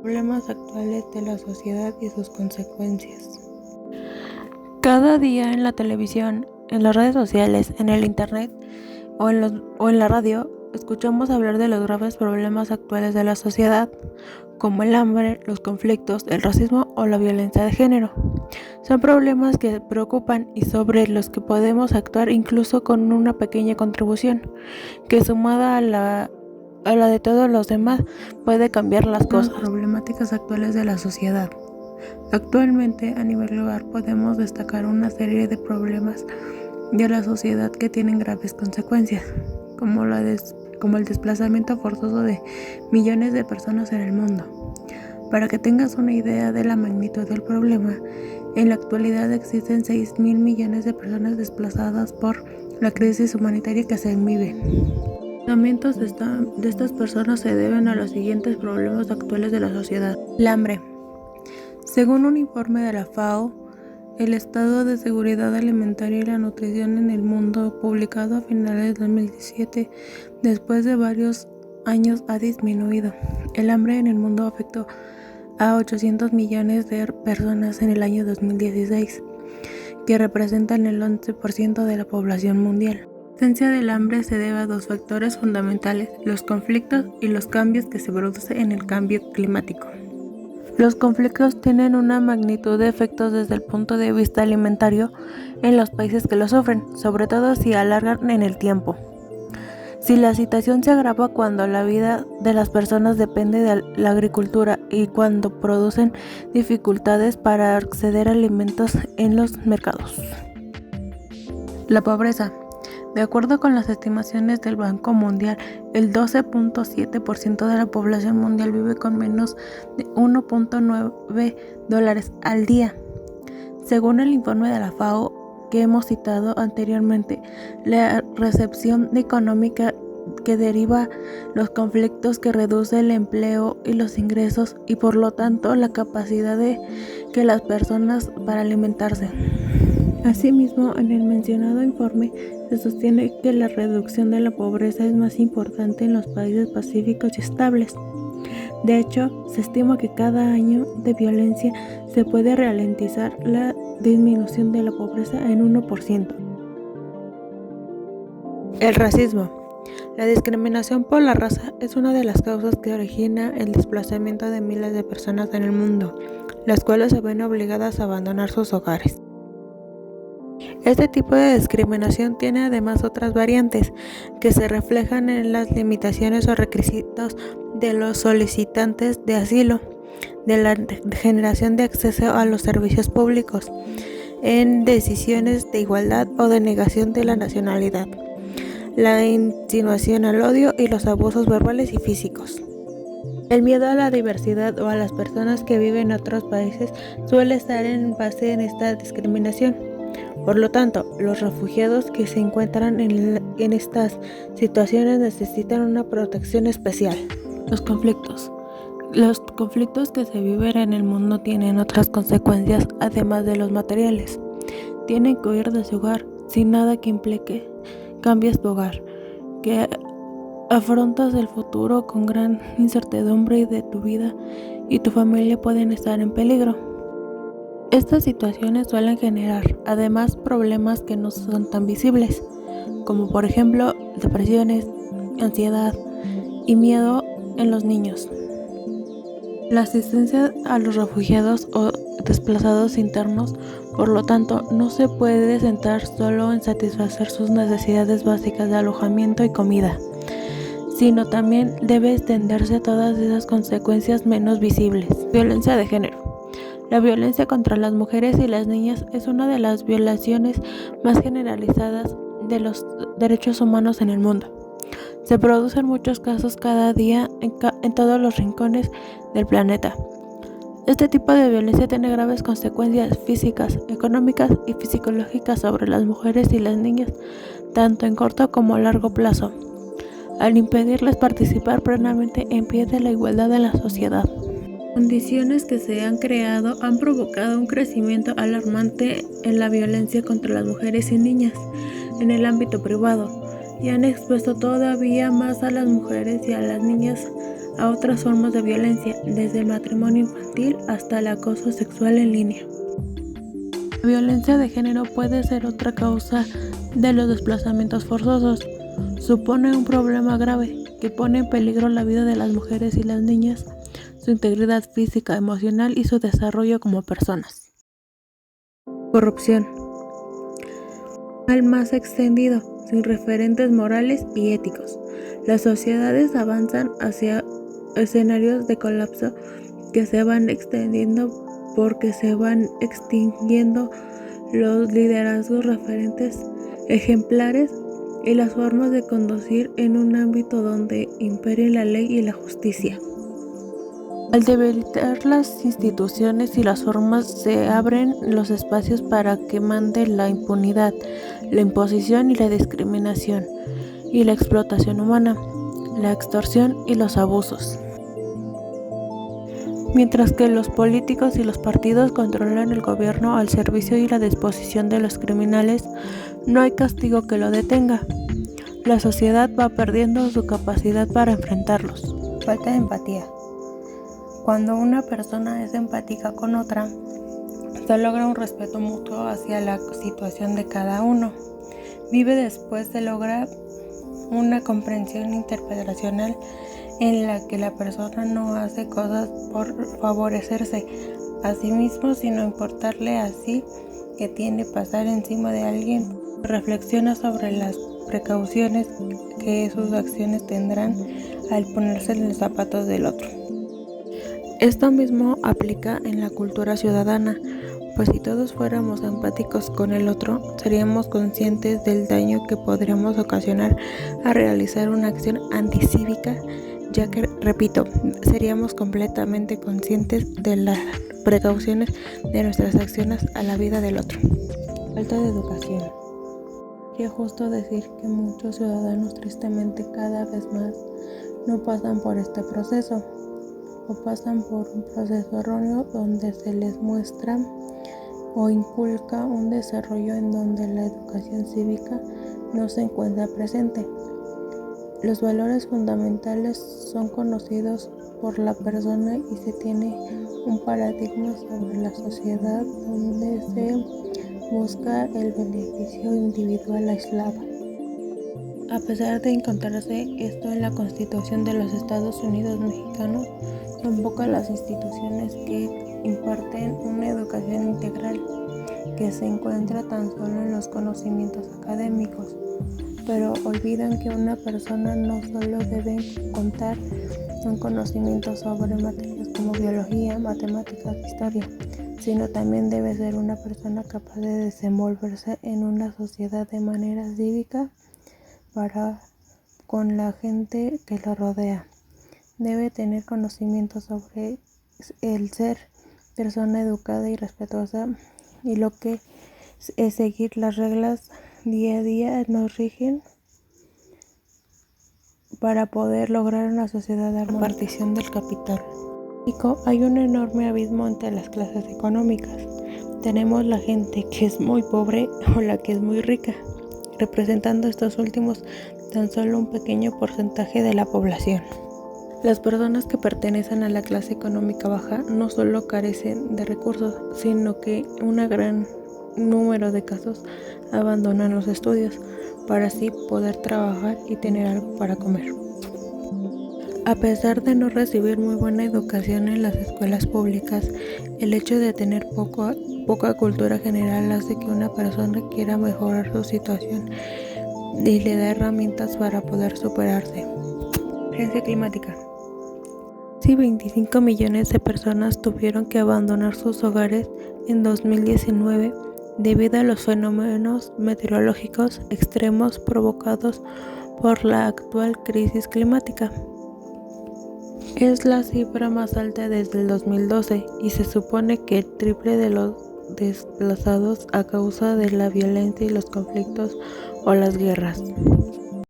Problemas actuales de la sociedad y sus consecuencias. Cada día en la televisión, en las redes sociales, en el internet o en la radio, escuchamos hablar de los graves problemas actuales de la sociedad, como el hambre, los conflictos, el racismo o la violencia de género. Son problemas que preocupan y sobre los que podemos actuar incluso con una pequeña contribución, que sumada a la de todos los demás puede cambiar las cosas. Las problemáticas actuales de la sociedad. Actualmente, a nivel global, podemos destacar una serie de problemas de la sociedad que tienen graves consecuencias, como el desplazamiento forzoso de millones de personas en el mundo. Para que tengas una idea de la magnitud del problema, en la actualidad existen 6.000 millones de personas desplazadas por la crisis humanitaria que se vive. Los aumentos de estas personas se deben a los siguientes problemas actuales de la sociedad. El hambre. Según un informe de la FAO, el estado de seguridad alimentaria y la nutrición en el mundo, publicado a finales de 2017, después de varios años ha disminuido. El hambre en el mundo afectó a 800 millones de personas en el año 2016, que representan el 11% de la población mundial. La existencia del hambre se debe a dos factores fundamentales: los conflictos y los cambios que se producen en el cambio climático. Los conflictos tienen una magnitud de efectos desde el punto de vista alimentario en los países que los sufren, sobre todo si alargan en el tiempo. Si la situación se agrava cuando la vida de las personas depende de la agricultura y cuando producen dificultades para acceder a alimentos en los mercados. La pobreza. De acuerdo con las estimaciones del Banco Mundial, el 12.7% de la población mundial vive con menos de $1.9 al día. Según el informe de la FAO que hemos citado anteriormente, la recepción económica que deriva los conflictos que reduce el empleo y los ingresos y por lo tanto la capacidad de que las personas para alimentarse. Asimismo, en el mencionado informe se sostiene que la reducción de la pobreza es más importante en los países pacíficos y estables. De hecho, se estima que cada año de violencia se puede ralentizar la disminución de la pobreza en 1%. El racismo. La discriminación por la raza es una de las causas que origina el desplazamiento de miles de personas en el mundo, las cuales se ven obligadas a abandonar sus hogares. Este tipo de discriminación tiene además otras variantes que se reflejan en las limitaciones o requisitos de los solicitantes de asilo, de la generación de acceso a los servicios públicos, en decisiones de igualdad o de negación de la nacionalidad, la insinuación al odio y los abusos verbales y físicos. El miedo a la diversidad o a las personas que viven en otros países suele estar en base en esta discriminación. Por lo tanto, los refugiados que se encuentran en estas situaciones necesitan una protección especial. Los conflictos. Los conflictos que se viven en el mundo tienen otras consecuencias además de los materiales. Tienen que huir de su hogar sin nada que implique cambies tu hogar, que afrontas el futuro con gran incertidumbre y de tu vida y tu familia pueden estar en peligro. Estas situaciones suelen generar además problemas que no son tan visibles, como por ejemplo depresiones, ansiedad y miedo en los niños. La asistencia a los refugiados o desplazados internos, por lo tanto, no se puede centrar solo en satisfacer sus necesidades básicas de alojamiento y comida, sino también debe extenderse a todas esas consecuencias menos visibles. Violencia de género. La violencia contra las mujeres y las niñas es una de las violaciones más generalizadas de los derechos humanos en el mundo. Se producen muchos casos cada día en todos los rincones del planeta. Este tipo de violencia tiene graves consecuencias físicas, económicas y psicológicas sobre las mujeres y las niñas, tanto en corto como a largo plazo, al impedirles participar plenamente en pie de la igualdad en la sociedad. Condiciones que se han creado han provocado un crecimiento alarmante en la violencia contra las mujeres y niñas en el ámbito privado y han expuesto todavía más a las mujeres y a las niñas a otras formas de violencia, desde el matrimonio infantil hasta el acoso sexual en línea. La violencia de género puede ser otra causa de los desplazamientos forzosos. Supone un problema grave que pone en peligro la vida de las mujeres y las niñas, su integridad física, emocional y su desarrollo como personas. Corrupción. Al más extendido, sin referentes morales y éticos. Las sociedades avanzan hacia escenarios de colapso que se van extendiendo porque se van extinguiendo los liderazgos referentes ejemplares y las formas de conducir en un ámbito donde impere la ley y la justicia. Al debilitar las instituciones y las formas, se abren los espacios para que mande la impunidad, la imposición y la discriminación, y la explotación humana, la extorsión y los abusos. Mientras que los políticos y los partidos controlan el gobierno al servicio y la disposición de los criminales, no hay castigo que lo detenga. La sociedad va perdiendo su capacidad para enfrentarlos. Falta de empatía. Cuando una persona es empática con otra, se logra un respeto mutuo hacia la situación de cada uno. Después se logra una comprensión interpersonal en la que la persona no hace cosas por favorecerse a sí mismo, sino importarle así que tiende a pasar encima de alguien. Reflexiona sobre las precauciones que sus acciones tendrán al ponerse en los zapatos del otro. Esto mismo aplica en la cultura ciudadana, pues si todos fuéramos empáticos con el otro, seríamos conscientes del daño que podríamos ocasionar a realizar una acción anticívica, ya que, repito, seríamos completamente conscientes de las precauciones de nuestras acciones a la vida del otro. Falta de educación. Es justo decir que muchos ciudadanos tristemente cada vez más no pasan por este proceso o pasan por un proceso erróneo donde se les muestra o inculca un desarrollo en donde la educación cívica no se encuentra presente. Los valores fundamentales son conocidos por la persona y se tiene un paradigma sobre la sociedad donde se busca el beneficio individual aislado. A pesar de encontrarse esto en la Constitución de los Estados Unidos mexicanos, son pocas las instituciones que imparten una educación integral que se encuentra tan solo en los conocimientos académicos, pero olvidan que una persona no solo debe contar un conocimiento sobre materias como biología, matemáticas, historia, sino también debe ser una persona capaz de desenvolverse en una sociedad de manera cívica con la gente que lo rodea. Debe tener conocimiento sobre el ser persona educada y respetuosa y lo que es seguir las reglas día a día nos rigen para poder lograr una sociedad de repartición del capital. Hay un enorme abismo entre las clases económicas. Tenemos la gente que es muy pobre o la que es muy rica, representando estos últimos tan solo un pequeño porcentaje de la población. Las personas que pertenecen a la clase económica baja no solo carecen de recursos, sino que un gran número de casos abandonan los estudios para así poder trabajar y tener algo para comer. A pesar de no recibir muy buena educación en las escuelas públicas, el hecho de tener poca cultura general hace que una persona quiera mejorar su situación y le da herramientas para poder superarse. Emergencia climática. Casi 25 millones de personas tuvieron que abandonar sus hogares en 2019 debido a los fenómenos meteorológicos extremos provocados por la actual crisis climática. Es la cifra más alta desde el 2012 y se supone que el triple de los desplazados a causa de la violencia y los conflictos o las guerras.